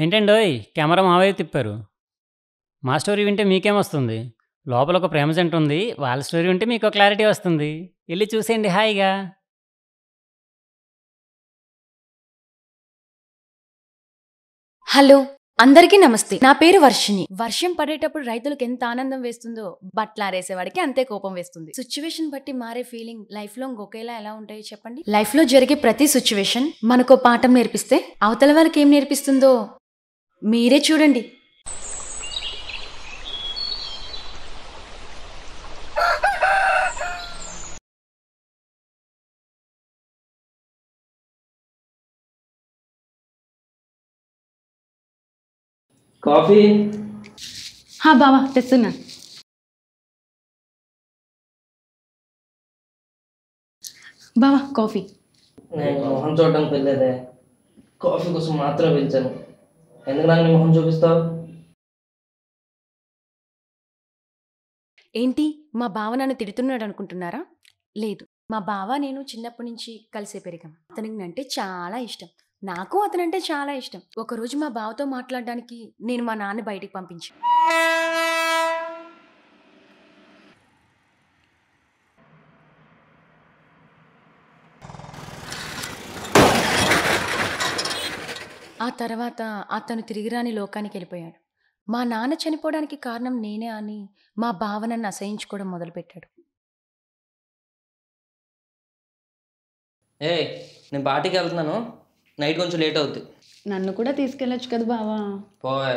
ఏంటండోయ్! Camera మా వైపు తిప్పారు. మా స్టోరీ వింటే మీకేమొస్తుంది? లోపల ఒక ప్రేమ జంటుంది. వాళ్ళ స్టోరీ వింటే మీకో క్లారిటీ వస్తుంది. ఎళ్లి చూసేయండి హాయిగా. హలో! అందరికీ నమస్తే. నా పేరు వర్షిణి. వర్షం పడేటప్పుడు రైతులకు ఎంత ఆనందం వేస్తుందో, బట్టలారేసేవాడికి అంతే కోపం వేస్తుంది. సిట్యుయేషన్ బట్టి మారే ఫీలింగ్ లైఫ్ లాంగ్ ఒకేలా ఎలా ఉంటాయో చెప్పండి? లైఫ్ లో జరిగే ప్రతి సిట్యుయేషన్ మనకో పాఠం నేర్పిస్తే, అవతల వాళ్ళకి ఏం నేర్పిస్తుందో మీరే చూడండి. కాఫీ బావా తెస్తున్నా. బావా కాఫీ. నేను మొహం చూడడానికి వెళ్ళేదే, కాఫీ కోసం మాత్రం పిలిచాను. ఎందుకు నాకు నీ మొహం చూపిస్తావు? ఏంటి మా బావ నన్ను తిడుతున్నాడు అనుకుంటున్నారా? లేదు, మా బావ నేను చిన్నప్పటి నుంచి కలిసే పెరిగాం. అతనికి అంటే చాలా ఇష్టం, నాకు అతనంటే చాలా ఇష్టం. ఒకరోజు మా బావతో మాట్లాడడానికి నేను మా నాన్న బయటికి పంపించాను. ఆ తర్వాత అతను తిరిగిరాని లోకానికి వెళ్ళిపోయాడు. మా నాన్న చనిపోవడానికి కారణం నేనే అని మా బావ నన్ను అసహించుకోవడం మొదలుపెట్టాడు. నేను పార్టీకి వెళ్తున్నాను, నైట్ కొంచెం లేట్ అవుద్ది. నన్ను కూడా తీసుకెళ్ళొచ్చు కదా బావా. పోయే,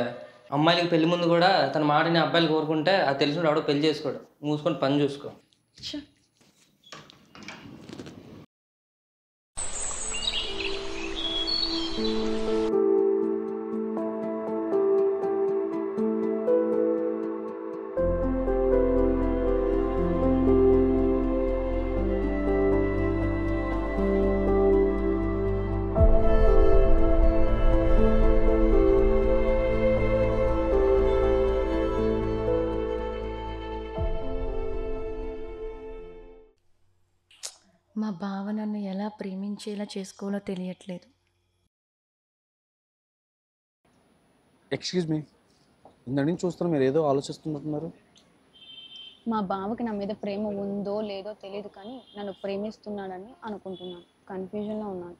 అమ్మాయిలకి పెళ్లి ముందు కూడా తన మాటని అబ్బాయిలు కోరుకుంటే అది తెలిసిన ఎవడో పెళ్లి చేసుకోడు. మూసుకొని పని చూసుకో. మా బావ నన్ను ఎలా ప్రేమించేలా చేసుకోవాలో తెలియట్లేదు. ఎక్స్క్యూజ్ మీ, ఇంత నుంచి చూస్తున్నా మీరు ఏదో ఆలోచిస్తున్నట్టున్నారు. మా బావకి నా మీద ప్రేమ ఉందో లేదో తెలియదు, కానీ నన్ను ప్రేమిస్తున్నాడని అనుకుంటున్నాను. కన్ఫ్యూజన్లో ఉన్నాను.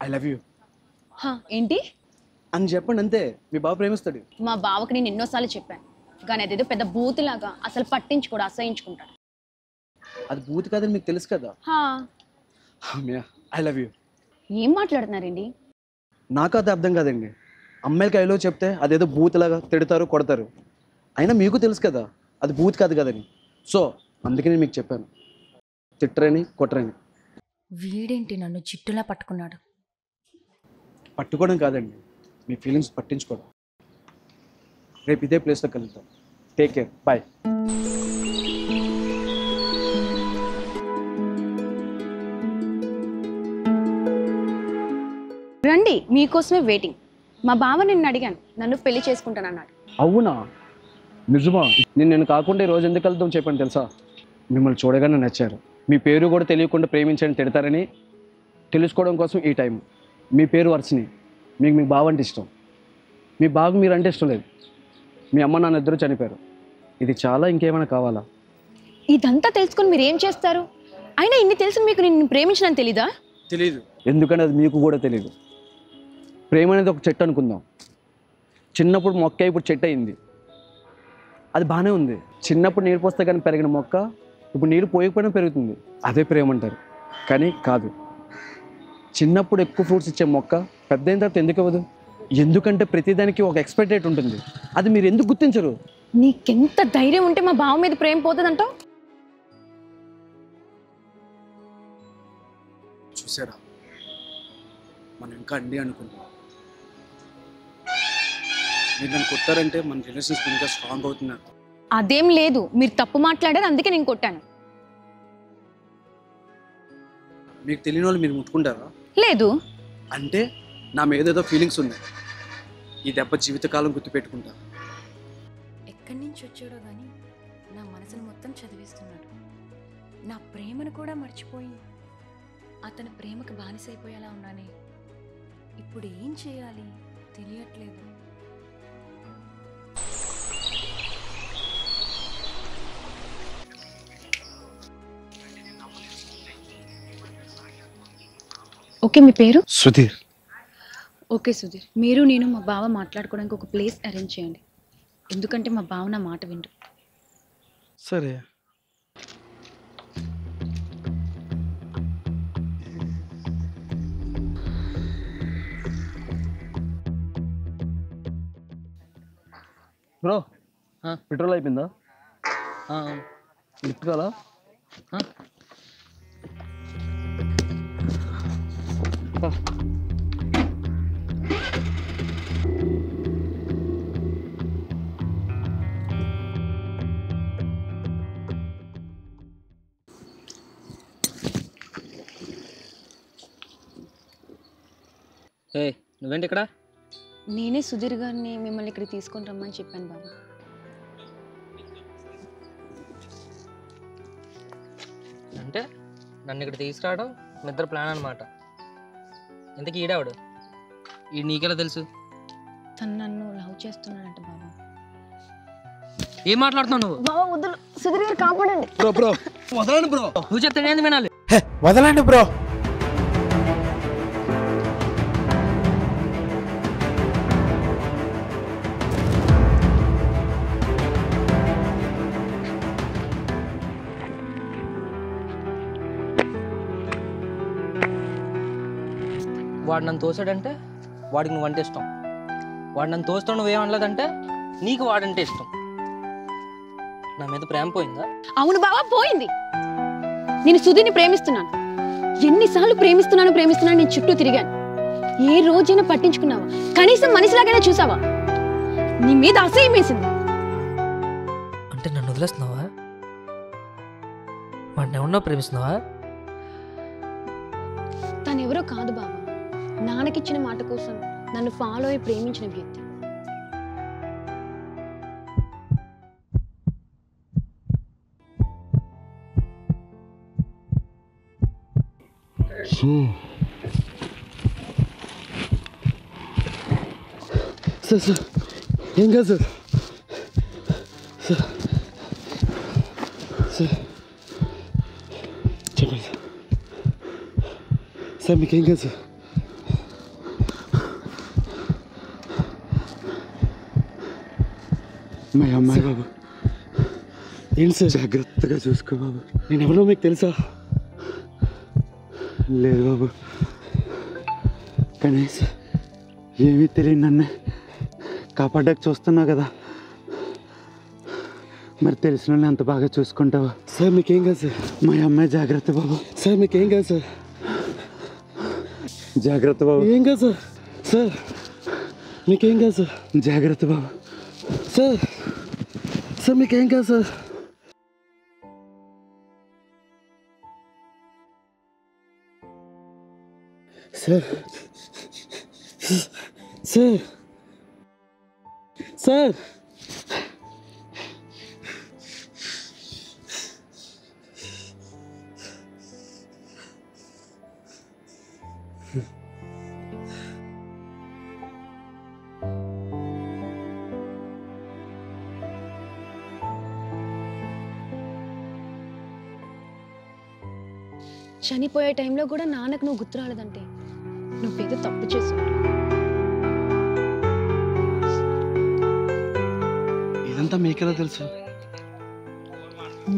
ఐ లవ్ యూ ఏంటి అని చెప్పండి, అంతే. మీ బాబు ప్రేమిస్తాడు. మా బావకి నేను ఎన్నోసార్లు చెప్పాను, కానీ అదేదో పెద్ద బూతులాగా అసలు పట్టించుకోడు, అసహించుకుంటాడు. అది బూత్ కాదని మీకు తెలుసు కదా. I love you. ఏం మాట్లాడుతున్నారండి? నాకు అది అర్థం కాదండి. అమ్మాయిలకి ఐలో చెప్తే అదేదో బూత్ లాగా తిడతారు, కొడతారు. అయినా మీకు తెలుసు కదా అది బూత్ కాదు కదని. సో అందుకే నేను మీకు చెప్పాను, తిట్టరని కొట్టరని. వీడేంటి నన్ను చిట్టులా పట్టుకున్నాడు? పట్టుకోవడం కాదండి, మీ ఫీలింగ్స్ పట్టించుకోవడం. రేపు ఇదే ప్లేస్లో కలుద్దాం. Take care, bye. రండి, మీకోసమే వెయిటింగ్. మా బావ నిన్ను అడిగాను, నన్ను పెళ్లి చేసుకుంటానన్నాడు. అవునా? నిజమా? నేను కాకుండా ఈ రోజు ఎందుకు వెళ్తాం చెప్పండి. తెలుసా, మిమ్మల్ని చూడగానే నచ్చారు. మీ పేరు కూడా తెలియకుండా ప్రేమించని తిడతారని తెలుసుకోవడం కోసం ఈ టైం. మీ పేరు వర్షిణి, మీకు మీ బావ అంటే ఇష్టం. మీ బావకు మీరు అంటే ఇష్టం లేదు. మీ అమ్మ నాన్న ఇద్దరు చనిపోయారు. ఇది చాలా ఇంకేమైనా కావాలా? ఇదంతా తెలుసుకొని మీరు ఏం చేస్తారు? అయినా ఇన్ని తెలుసు మీకు నిన్ను ప్రేమించడానికి తెలీదా? తెలీదు. ఎందుకంటే అది మీకు కూడా తెలియదు. ప్రేమ అనేది ఒక చెట్టు అనుకుందాం. చిన్నప్పుడు మొక్క ఇప్పుడు చెట్టు అయింది. అది బాగానే ఉంది. చిన్నప్పుడు నీరు పోస్తే కానీ పెరిగిన మొక్క ఇప్పుడు నీరు పోయకపోయినా పెరుగుతుంది. అదే ప్రేమ అంటారు. కానీ కాదు. చిన్నప్పుడు ఎక్కువ ఫ్రూట్స్ ఇచ్చే మొక్క పెద్ద అయిన తర్వాత ఎందుకు ఇవ్వదు? ఎందుకంటే ప్రతిదానికి ఒక ఎక్స్పైరీ డేట్ ఉంటుంది. అది మీరు ఎందుకు గుర్తించరు? నీకెంత ధైర్యం ఉంటే మా బావ మీద ప్రేమ పోతుందంటావు? చూసారా, మనం ఇంకా అండి అనుకుంటాం. మీరు నన్ను కొట్టారంటే మన రిలేషన్షిప్ ఇంకా స్ట్రాంగ్ అవుతున్నారు. అదేం లేదు, మీరు తప్పు మాట్లాడారు, అందుకే నేను కొట్టాను. మీకు తెలియని వాళ్ళు మీరు ముట్టుకుంటారా? లేదు. అంటే నా మీద ఏదో ఫీలింగ్స్ ఉన్నాయి. ఈ దెబ్బ జీవితకాలం గుర్తుపెట్టుకుంటా. ఎక్కడి నుంచి వచ్చాడో కానీ నా మనసును మొత్తం చదివిస్తున్నాడు. నా ప్రేమను కూడా మర్చిపోయి అతని ప్రేమకు బానిసైపోయేలా ఉన్నానే. ఇప్పుడు ఏం చేయాలి? తెలియట్లేదు. ఓకే, మీ పేరు? సుధీర్. ఓకే సుధీర్, మీరు నేను మా బావ మాట్లాడుకోవడానికి ఒక ప్లేస్ అరేంజ్ చేయండి. ఎందుకంటే మా బావ నా మాట వింటు. సరే. బ్రో, పెట్రోల్ అయిపోయిందా? లిఫ్ట్ కాలా? నువ్వేంటి ఇక్కడ? నేనే సుధీర్ గారిని మిమ్మల్ని ఇక్కడ తీసుకొని రమ్మని చెప్పాను బాబా. అంటే నన్ను ఇక్కడ తీసుకురావడం మీ ఇద్దరు ప్లాన్ అనమాట. ఇంతకీ ఈడావాడు? ఈ నీకెలా తెలుసు? తను నన్ను లవ్ చేస్తున్నాడంట బాబా. ఏం మాట్లాడుతున్నావు నువ్వు? బాబా వద్దు, సుధీర్ గారు కాపాడండి. బ్రో బ్రో వదలండి బ్రో. నువ్వు చెప్తే ఏంది వినాలి? వదలండి బ్రో. వాడు నన్ను తోసాడంటే వాడికి నువ్వంటే ఇష్టం. వాడు నన్ను తోస్తావు నువ్వేమనలేదంటే నీకు వాడంటే ఇష్టం. నా మీద ప్రేమ పోయిందా? అవును బాబా, పోయింది. నేను సుధీర్ని ప్రేమిస్తున్నాను. ఎన్నిసార్లు ప్రేమిస్తున్నాను నేను చుట్టూ తిరిగాను. ఏ రోజైనా పట్టించుకున్నావా? కనీసం మనిషిలాగైనా చూసావా? నీ మీద అసహ్యం వేసింది. అంటే నన్ను వదిలేస్తున్నావా? వాడిని ఎవరినో ప్రేమిస్తున్నావా? తనెవరో కాదు బాబా, నాన్నకిచ్చిన మాట కోసం నన్ను ఫాలో అయి ప్రేమించిన వ్యక్తి. సార్ సార్ ఏం కాదు సార్. సార్ సార్ చెప్పండి సార్. సార్ మీకేం కాదు సార్. మా అమ్మాయి బాబు. ఏంటి సార్? జాగ్రత్తగా చూసుకో బాబు. నేను ఎవరో మీకు తెలుసా? లేదు బాబు, కనీసం ఏమీ తెలియదు నన్ను కాపాడడానికి చూస్తున్నావు కదా, మరి తెలిసిన వాళ్ళని అంత బాగా చూసుకుంటావా? సార్ మీకేం కాదు సార్. మా అమ్మాయి జాగ్రత్త బాబు. సార్ మీకేం కాదు సార్. జాగ్రత్త బాబు. ఏం కాదు సార్. సార్ మీకేం కాదు సార్. జాగ్రత్త బాబు. సార్ సార్ మీకేం కాదు సార్. సార్ సార్ సార్ చనిపోయే టైంలో కూడా నాన్నకు నువ్వు గుర్తు రాలేదంటే నువ్వేదో తప్పు చేసావు. ఇదంతా మీకెలా తెలుసు?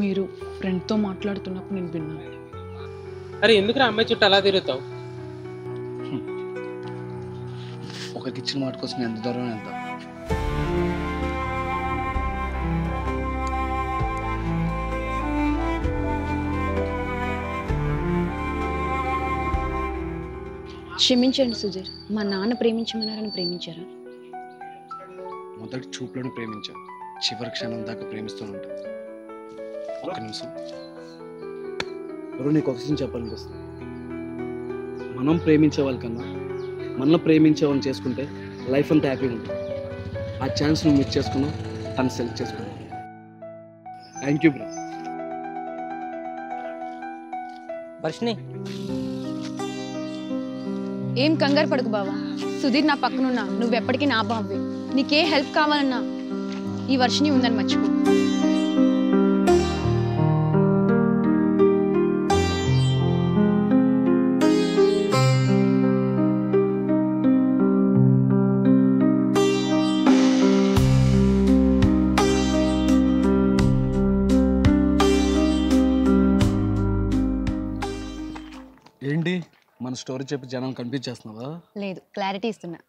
మీరు ఫ్రెండ్తో మాట్లాడుతున్నప్పుడు నేను విన్నాను. అరే ఎందుకు అమ్మాయి చుట్టూ అలా తిరుగుతావు? ఒకరికి ఇచ్చిన మాట కోసం ఎంత దూరం వెళ్తాం. క్షమించండి సుధీర్, మా నాన్న ప్రేమించమన్నారని ప్రేమించారా? మొదటి చూపులను ప్రేమించాను, చివరి క్షణం దాకా ప్రేమిస్తూనే ఉంటాను. ఒక్క నిమిషం ఎవరు నీకు ఒక విషయం చెప్పాలనిపిస్తుంది. మనం ప్రేమించే వాళ్ళకన్నా మనల్ని ప్రేమించే వాళ్ళని చేసుకుంటే లైఫ్ అంతా హ్యాపీగా ఉంటుంది. ఆ ఛాన్స్ నువ్వు మిస్ చేసుకున్నావు, తను సెలెక్ట్ చేసుకున్నావు. Thank you bro. వర్షిని ఏం కంగారు పడుకు బావా. సుధీర్ నా పక్కనున్నా, నువ్వెప్పటికీ నా బావే. నీకే హెల్ప్ కావాలన్నా ఈ వర్షిని ఉందని మర్చిపో. ఏంటి మన స్టోరీ చెప్పి జనం కనిపించేస్తున్నావా? లేదు, క్లారిటీ ఇస్తున్నా.